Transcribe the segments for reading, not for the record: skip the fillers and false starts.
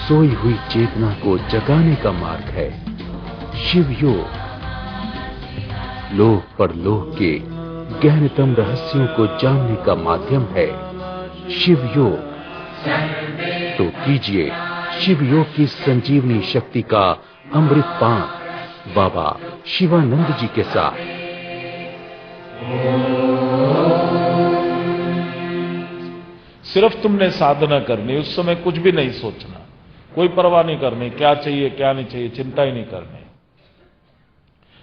सोई हुई चेतना को जगाने का मार्ग है शिव योग। लोक परलोक के गहनतम रहस्यों को जानने का माध्यम है शिव योग। तो कीजिए शिव योग की संजीवनी शक्ति का अमृत पान बाबा शिवानंद जी के साथ। सिर्फ तुमने साधना करनी, उस समय कुछ भी नहीं सोचना, कोई परवाह नहीं करनी क्या चाहिए क्या नहीं चाहिए, चिंता ही नहीं करनी।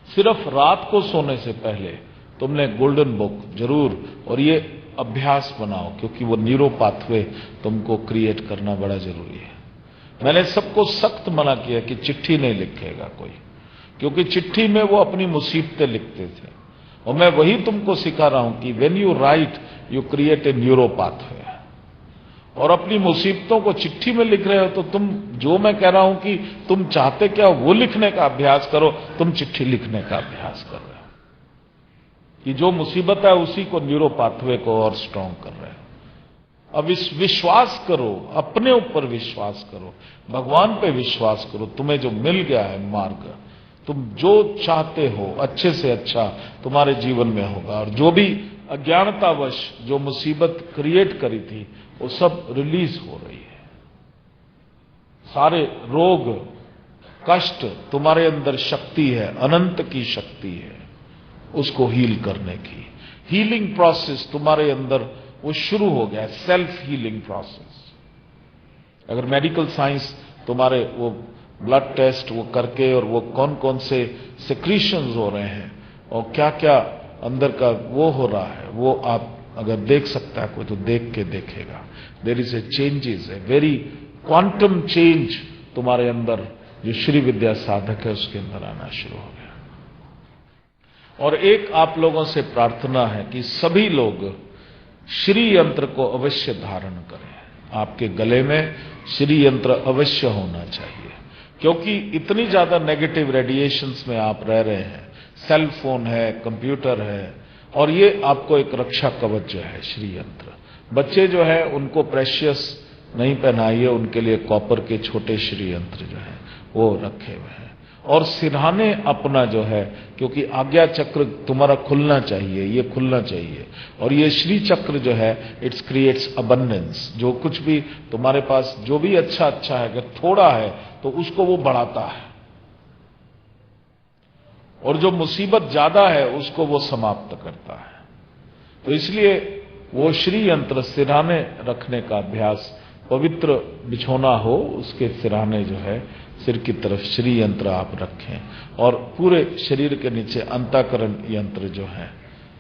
सिर्फ रात को सोने से पहले तुमने गोल्डन बुक जरूर, और ये अभ्यास बनाओ, क्योंकि वो न्यूरो पाथवे तुमको क्रिएट करना बड़ा जरूरी है। मैंने सबको सख्त मना किया कि चिट्ठी नहीं लिखेगा कोई, क्योंकि चिट्ठी में वो अपनी मुसीबतें लिखते थे, और मैं वही तुमको सिखा रहा हूं कि when you right you create a neuro pathway. और अपनी मुसीबतों को चिट्ठी में लिख रहे हो तो तुम, जो मैं कह रहा हूं कि तुम चाहते क्या वो लिखने का अभ्यास करो, तुम चिट्ठी लिखने का अभ्यास कर रहे हो कि जो मुसीबत है उसी को न्यूरो पाथवे को और स्ट्रांग कर रहे हो। अब इस विश्वास करो, अपने ऊपर विश्वास करो, भगवान पे विश्वास करो। तुम्हें जो मिल गया है मार्ग, तुम जो चाहते हो अच्छे से अच्छा तुम्हारे जीवन में होगा, और जो भी अज्ञानतावश जो मुसीबत क्रिएट करी थी वो सब रिलीज हो रही है। सारे रोग कष्ट, तुम्हारे अंदर शक्ति है, अनंत की शक्ति है उसको हील करने की। हीलिंग प्रोसेस तुम्हारे अंदर वो शुरू हो गया है, सेल्फ हीलिंग प्रोसेस। अगर मेडिकल साइंस तुम्हारे वो ब्लड टेस्ट वो करके, और वो कौन कौन से सिक्रीशंस हो रहे हैं और क्या क्या अंदर का वो हो रहा है, वो आप अगर देख सकता है कोई तो देख के देखेगा। There is a changes, a very quantum change तुम्हारे अंदर, जो श्री विद्या साधक है उसके अंदर आना शुरू हो गया। और एक आप लोगों से प्रार्थना है कि सभी लोग श्री यंत्र को अवश्य धारण करें। आपके गले में श्री यंत्र अवश्य होना चाहिए, क्योंकि इतनी ज्यादा नेगेटिव रेडिएशंस में आप रह रहे हैं। सेल फोन है, कंप्यूटर है, और ये आपको एक रक्षा कवच जो है श्री यंत्र। बच्चे जो है उनको प्रेशियस नहीं पहनाइए, उनके लिए कॉपर के छोटे श्री यंत्र जो है वो रखे हुए हैं। और सिरहाने अपना जो है, क्योंकि आज्ञा चक्र तुम्हारा खुलना चाहिए, ये खुलना चाहिए। और ये श्री चक्र जो है इट्स क्रिएट्स अबंडेंस। जो कुछ भी तुम्हारे पास जो भी अच्छा अच्छा है, अगर थोड़ा है तो उसको वो बढ़ाता है, और जो मुसीबत ज्यादा है उसको वो समाप्त करता है। तो इसलिए वो श्री यंत्र सिरहाने रखने का अभ्यास, पवित्र बिछोना हो उसके सिरहाने जो है सिर की तरफ श्री यंत्र आप रखें, और पूरे शरीर के नीचे अंतःकरण यंत्र जो है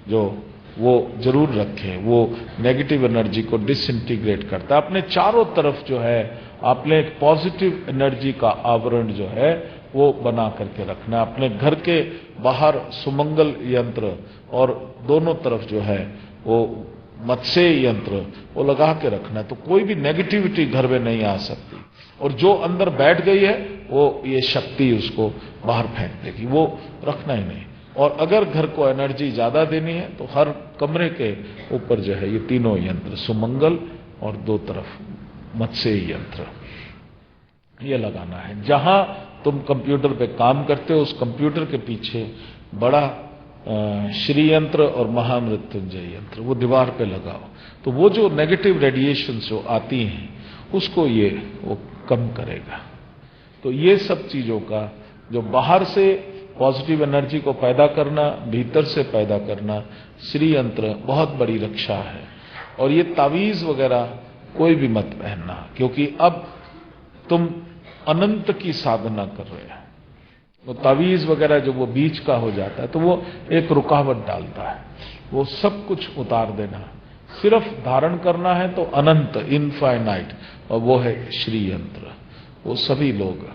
जो वो जरूर रखें। वो नेगेटिव एनर्जी को डिसइंटीग्रेट करता है। अपने चारों तरफ जो है आपने एक पॉजिटिव एनर्जी का आवरण जो है वो बना करके रखना। अपने घर के बाहर सुमंगल यंत्र और दोनों तरफ जो है वो मत्स्य यंत्र वो लगा के रखना, तो कोई भी नेगेटिविटी घर में नहीं आ सकती। और जो अंदर बैठ गई है वो ये शक्ति उसको बाहर फेंक देगी, वो रखना ही नहीं। और अगर घर को एनर्जी ज्यादा देनी है तो हर कमरे के ऊपर जो है ये तीनों यंत्र, सुमंगल और दो तरफ मत्स्य यंत्र, ये लगाना है। जहां तुम कंप्यूटर पे काम करते हो उस कंप्यूटर के पीछे बड़ा श्री यंत्र और महामृत्युंजय यंत्र वो दीवार पे लगाओ, तो वो जो नेगेटिव रेडिएशन जो आती हैं उसको ये वो कम करेगा। तो ये सब चीजों का जो बाहर से पॉजिटिव एनर्जी को पैदा करना, भीतर से पैदा करना, श्री यंत्र बहुत बड़ी रक्षा है। और ये तावीज वगैरह कोई भी मत पहनना, क्योंकि अब तुम अनंत की साधना कर रहे हैं। वो तावीज वगैरह जो वो बीच का हो जाता है तो वो एक रुकावट डालता है, वो सब कुछ उतार देना। सिर्फ धारण करना है तो अनंत, इनफाइनाइट, और वो है श्री यंत्र। वो सभी लोग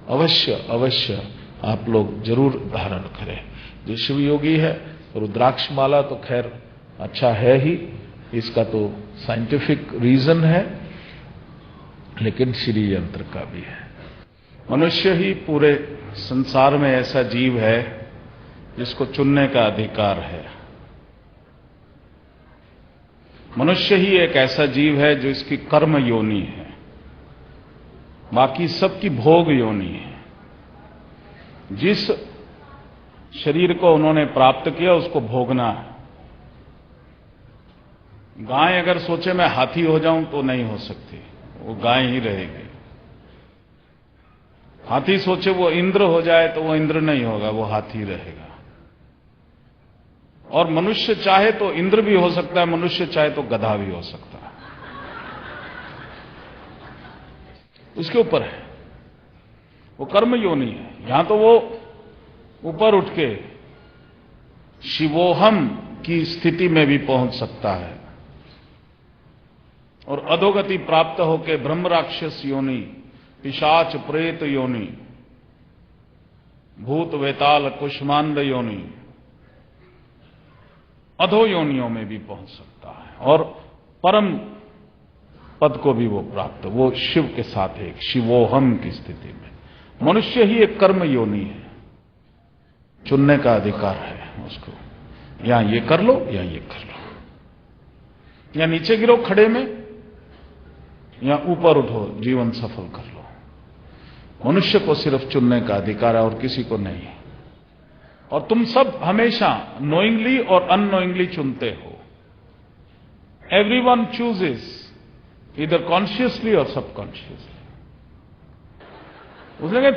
अवश्य अवश्य आप लोग जरूर धारण करें। जो शिव योगी है रुद्राक्ष माला तो खैर अच्छा है ही, इसका तो साइंटिफिक रीजन है, लेकिन श्री यंत्र का भी है। मनुष्य ही पूरे संसार में ऐसा जीव है जिसको चुनने का अधिकार है। मनुष्य ही एक ऐसा जीव है जो इसकी कर्म योनि है। बाकी सबकी भोग योनि है। जिस शरीर को उन्होंने प्राप्त किया उसको भोगना है। गाय अगर सोचे मैं हाथी हो जाऊं तो नहीं हो सकती, वो गाय ही रहेगी। हाथी सोचे वो इंद्र हो जाए तो वो इंद्र नहीं होगा, वो हाथी रहेगा। और मनुष्य चाहे तो इंद्र भी हो सकता है, मनुष्य चाहे तो गधा भी हो सकता है, उसके ऊपर है। वो कर्म योनि है। यहां तो वो ऊपर उठ के शिवोहम की स्थिति में भी पहुंच सकता है और अधोगति प्राप्त होकर ब्रह्म राक्षस योनि, पिशाच प्रेत योनि, भूत वेताल कुष्मांड योनि, अधो योनियों में भी पहुंच सकता है और परम पद को भी वो प्राप्त, वो शिव के साथ एक शिवोहम की स्थिति में। मनुष्य ही एक कर्म योनि है, चुनने का अधिकार है उसको, या ये कर लो या ये कर लो, या नीचे गिरो खड़े में या ऊपर उठो जीवन सफल कर लो। मनुष्य को सिर्फ चुनने का अधिकार है और किसी को नहीं। और तुम सब हमेशा नोइंगली और अननोइंगली चुनते हो। एवरीवन चूजेस इधर कॉन्शियसली और सबकॉन्शियसली। उसने कहा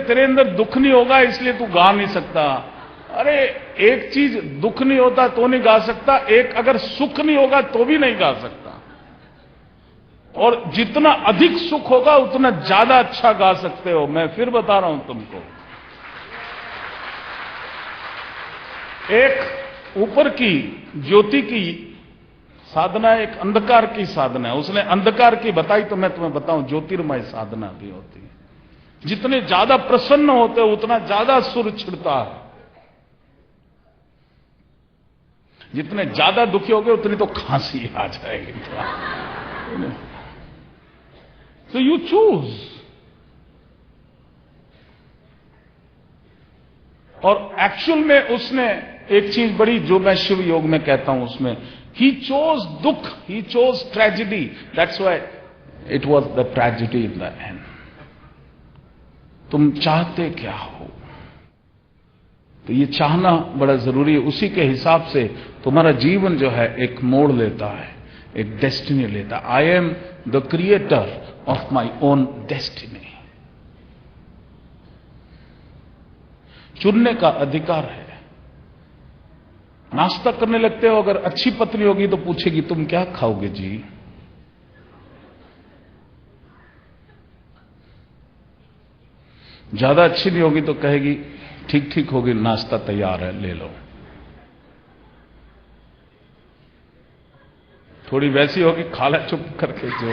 तेरे अंदर दुख नहीं होगा इसलिए तू गा नहीं सकता। अरे एक चीज दुख नहीं होता तो नहीं गा सकता, एक अगर सुख नहीं होगा तो भी नहीं गा सकता। और जितना अधिक सुख होगा उतना ज्यादा अच्छा गा सकते हो। मैं फिर बता रहा हूं तुमको, एक ऊपर की ज्योति की साधना, एक अंधकार की साधना है। उसने अंधकार की बताई तो मैं तुम्हें बताऊं ज्योतिर्मय साधना भी होती है। जितने ज्यादा प्रसन्न होते हो उतना ज्यादा सुर छिड़ता है, जितने ज्यादा दुखी होगे उतनी तो खांसी आ जाएगी। So you choose। और एक्चुअल में उसने एक चीज बड़ी जो मैं शिव योग में कहता हूं उसमें, he chose दुख, he chose tragedy, that's why it was the tragedy in the end। तुम चाहते क्या हो, तो ये चाहना बड़ा जरूरी है। उसी के हिसाब से तुम्हारा जीवन जो है एक मोड़ लेता है, एक डेस्टिनी लेता है। I am the creator of my own destiny. चुनने का अधिकार है। नाश्ता करने लगते हो, अगर अच्छी पत्नी होगी तो पूछेगी तुम क्या खाओगे जी। ज्यादा अच्छी नहीं होगी तो कहेगी ठीक ठीक होगी, नाश्ता तैयार है ले लो। थोड़ी वैसी होगी खाला चुप करके जो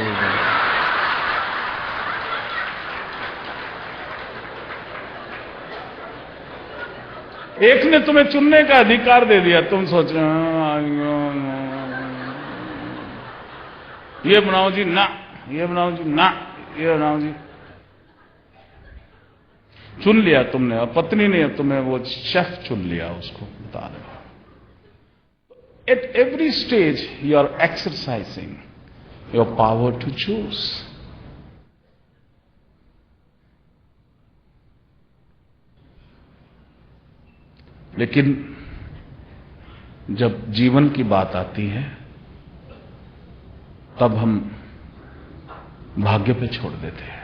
एक ने तुम्हें चुनने का अधिकार दे दिया, तुम सोच रहे ये बनाओ जी ना, ये बनाओ जी ना, ये बनाओ जी। चुन लिया तुमने, और पत्नी ने तुम्हें वो शेफ चुन लिया, उसको बता रहे। At every stage you are exercising your power to choose. लेकिन जब जीवन की बात आती है तब हम भाग्य पे छोड़ देते हैं।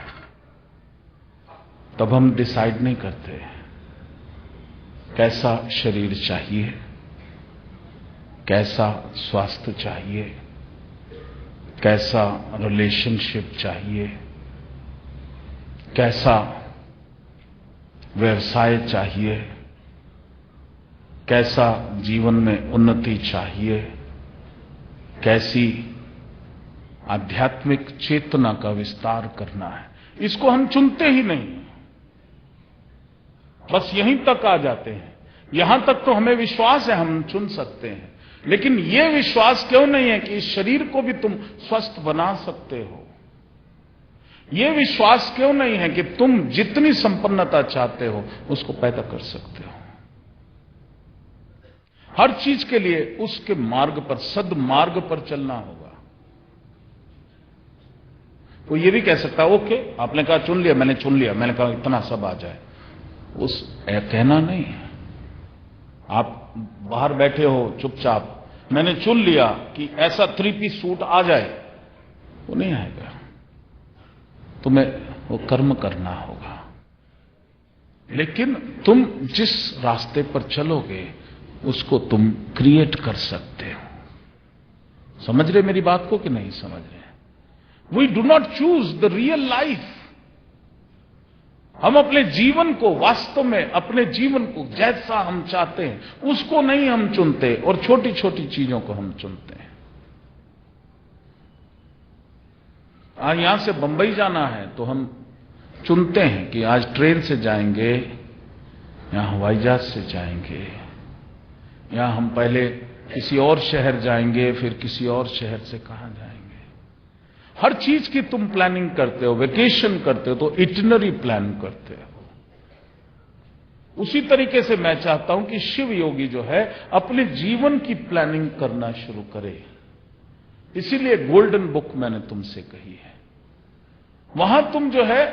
तब हम डिसाइड नहीं करते कैसा शरीर चाहिए, कैसा स्वास्थ्य चाहिए, कैसा रिलेशनशिप चाहिए, कैसा व्यवसाय चाहिए, कैसा जीवन में उन्नति चाहिए, कैसी आध्यात्मिक चेतना का विस्तार करना है। इसको हम चुनते ही नहीं, बस यहीं तक आ जाते हैं। यहां तक तो हमें विश्वास है हम चुन सकते हैं, लेकिन यह विश्वास क्यों नहीं है कि इस शरीर को भी तुम स्वस्थ बना सकते हो। यह विश्वास क्यों नहीं है कि तुम जितनी संपन्नता चाहते हो उसको पैदा कर सकते हो। हर चीज के लिए उसके मार्ग पर, सद्मार्ग पर चलना होगा। कोई ये भी कह सकता है ओके आपने कहा चुन लिया, मैंने चुन लिया, मैंने कहा इतना सब आ जाए, उस कहना नहीं है। आप बाहर बैठे हो चुपचाप, मैंने चुन लिया कि ऐसा 3 पीस सूट आ जाए, वो नहीं आएगा। तुम्हें वो कर्म करना होगा। लेकिन तुम जिस रास्ते पर चलोगे उसको तुम क्रिएट कर सकते हो। समझ रहे मेरी बात को कि नहीं समझ रहे? We do not choose the real life. हम अपने जीवन को, वास्तव में अपने जीवन को जैसा हम चाहते हैं उसको नहीं हम चुनते, और छोटी छोटी चीजों को हम चुनते हैं। आज यहां से बंबई जाना है तो हम चुनते हैं कि आज ट्रेन से जाएंगे या हवाई जहाज से जाएंगे, या हम पहले किसी और शहर जाएंगे फिर किसी और शहर से कहां जाएंगे। हर चीज की तुम प्लानिंग करते हो, वेकेशन करते हो तो इटिनरी प्लान करते हो। उसी तरीके से मैं चाहता हूं कि शिव योगी जो है अपने जीवन की प्लानिंग करना शुरू करे। इसीलिए गोल्डन बुक मैंने तुमसे कही है। वहां तुम जो है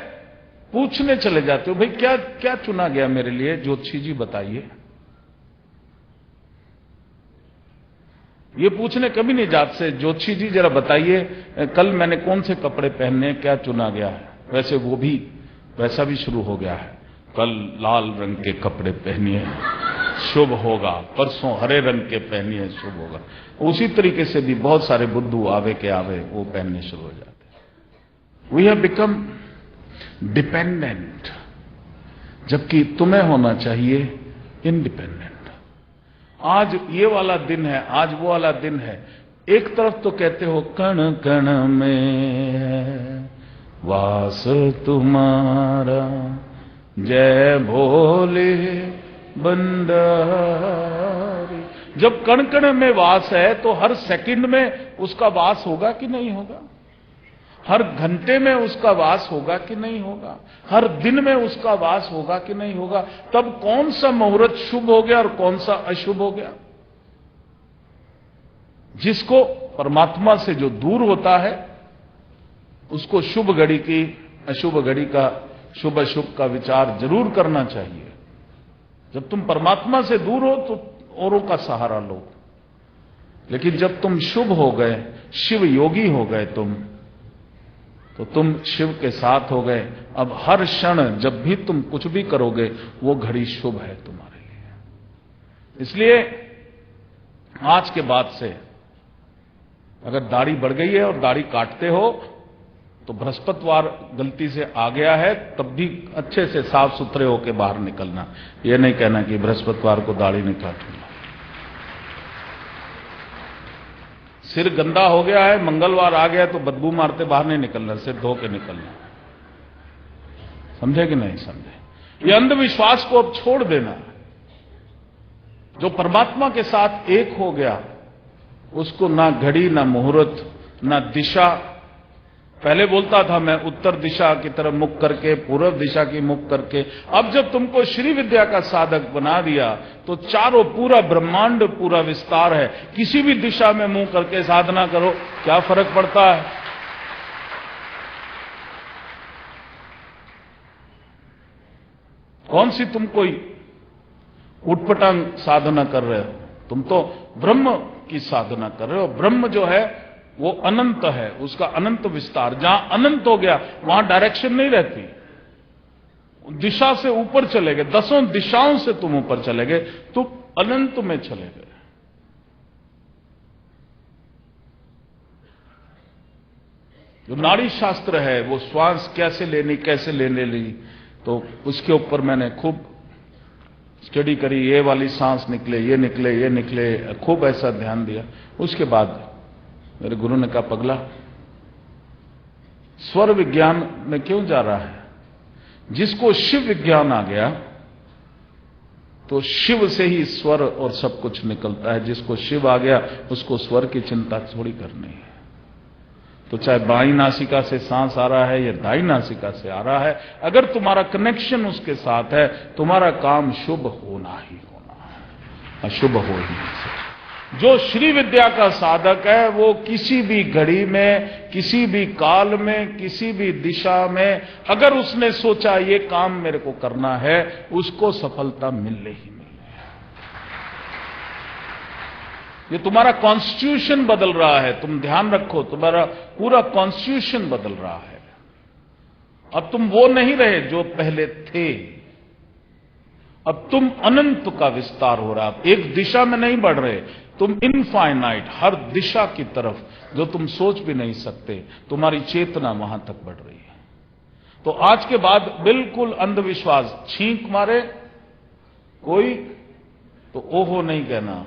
पूछने चले जाते हो, भाई क्या क्या चुना गया मेरे लिए, ज्योतिषी जी बताइए। ये पूछने कभी नहीं जाते से, ज्योतिषी जी जरा बताइए कल मैंने कौन से कपड़े पहनने, क्या चुना गया है। वैसे वो भी वैसा भी शुरू हो गया है, कल लाल रंग के कपड़े पहनिए शुभ होगा, परसों हरे रंग के पहनिए शुभ होगा। उसी तरीके से भी बहुत सारे बुद्धू आवे के आवे वो पहनने शुरू हो जाते हैं। वी हैव बिकम डिपेंडेंट, जबकि तुम्हें होना चाहिए इंडिपेंडेंट। आज ये वाला दिन है, आज वो वाला दिन है। एक तरफ तो कहते हो कण कण में वास तुम्हारा, जय भोले बंदारी। जब कण कण में वास है तो हर सेकंड में उसका वास होगा कि नहीं होगा? हर घंटे में उसका वास होगा कि नहीं होगा? हर दिन में उसका वास होगा कि नहीं होगा? तब कौन सा मुहूर्त शुभ हो गया और कौन सा अशुभ हो गया? जिसको परमात्मा से जो दूर होता है उसको शुभ घड़ी की, अशुभ घड़ी का, शुभ अशुभ का विचार जरूर करना चाहिए। जब तुम परमात्मा से दूर हो तो औरों का सहारा लो, लेकिन जब तुम शुभ हो गए, शिव योगी हो गए तो तुम शिव के साथ हो गए। अब हर क्षण जब भी तुम कुछ भी करोगे वो घड़ी शुभ है तुम्हारे लिए। इसलिए आज के बाद से अगर दाढ़ी बढ़ गई है और दाढ़ी काटते हो तो बृहस्पतिवार गलती से आ गया है, तब भी अच्छे से साफ सुथरे होकर बाहर निकलना। यह नहीं कहना कि बृहस्पतिवार को दाढ़ी नहीं काटूंगा। सिर गंदा हो गया है, मंगलवार आ गया तो बदबू मारते बाहर नहीं निकलना, सिर धो के निकलना। समझे कि नहीं समझे? ये अंधविश्वास को अब छोड़ देना। जो परमात्मा के साथ एक हो गया उसको ना घड़ी, ना मुहूर्त, ना दिशा। पहले बोलता था मैं उत्तर दिशा की तरफ मुख करके, पूर्व दिशा की मुख करके। अब जब तुमको श्री विद्या का साधक बना दिया तो चारों, पूरा ब्रह्मांड, पूरा विस्तार है। किसी भी दिशा में मुंह करके साधना करो, क्या फर्क पड़ता है? कौन सी तुम कोई उटपटांग साधना कर रहे हो? तुम तो ब्रह्म की साधना कर रहे हो। ब्रह्म जो है वो अनंत है, उसका अनंत विस्तार। जहां अनंत हो गया वहां डायरेक्शन नहीं रहती। दिशा से ऊपर चले गए, 10 दिशाओं से तुम ऊपर चले गए, तुम अनंत में चले गए। जो नाड़ी शास्त्र है वो श्वास कैसे लेनी, कैसे लेने ली, तो उसके ऊपर मैंने खूब स्टडी करी। ये वाली सांस निकले, ये निकले, ये निकले, खूब ऐसा ध्यान दिया। उसके बाद मेरे गुरु ने कहा पगला, स्वर विज्ञान में क्यों जा रहा है? जिसको शिव विज्ञान आ गया तो शिव से ही स्वर और सब कुछ निकलता है। जिसको शिव आ गया उसको स्वर की चिंता थोड़ी करनी है। तो चाहे बाईं नासिका से सांस आ रहा है या दाईं नासिका से आ रहा है, अगर तुम्हारा कनेक्शन उसके साथ है तुम्हारा काम शुभ होना ही होना है, अशुभ हो ही नहीं सकता। जो श्री विद्या का साधक है वो किसी भी घड़ी में, किसी भी काल में, किसी भी दिशा में अगर उसने सोचा ये काम मेरे को करना है, उसको सफलता मिलने ही मिलनी है। ये तुम्हारा कॉन्स्टिट्यूशन बदल रहा है, तुम ध्यान रखो, तुम्हारा पूरा कॉन्स्टिट्यूशन बदल रहा है। अब तुम वो नहीं रहे जो पहले थे, अब तुम अनंत का विस्तार हो रहा है। एक दिशा में नहीं बढ़ रहे, तुम इनफाइनाइट, हर दिशा की तरफ जो तुम सोच भी नहीं सकते, तुम्हारी चेतना वहां तक बढ़ रही है। तो आज के बाद बिल्कुल अंधविश्वास, छींक मारे कोई तो ओहो नहीं कहना,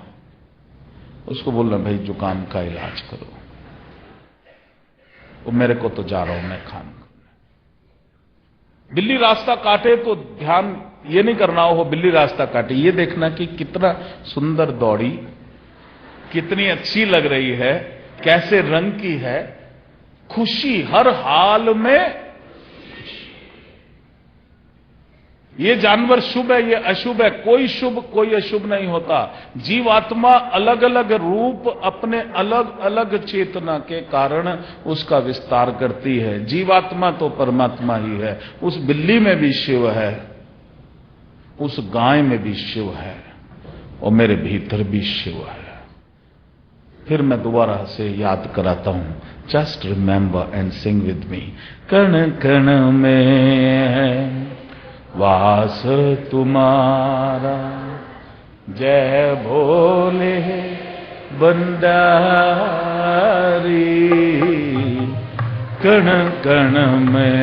उसको बोलना भाई जुकाम का इलाज करो, वो मेरे को तो जा रहा हूं मैं खान। बिल्ली रास्ता काटे तो ध्यान ये नहीं करना हो बिल्ली रास्ता काटे, ये देखना कि कितना सुंदर दौड़ी, कितनी अच्छी लग रही है, कैसे रंग की है, खुशी हर हाल में। ये जानवर शुभ है, ये अशुभ है, कोई शुभ कोई अशुभ नहीं होता। जीवात्मा अलग अलग रूप अपने अलग अलग चेतना के कारण उसका विस्तार करती है। जीवात्मा तो परमात्मा ही है, उस बिल्ली में भी शिव है, उस गाय में भी शिव है, और मेरे भीतर भी शिव है। फिर मैं दोबारा से याद कराता हूं, just remember and sing with me. कण कण में वास तुम्हारा, जय भोले भंडारी। कण कण में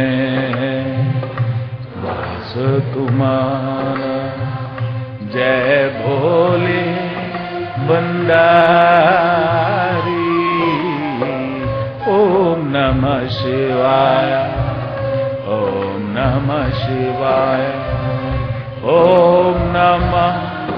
वास तुम्हारा, जय भोले भंडारी। ओम नमः शिवाय, ओम नमः शिवाय, ओम नमः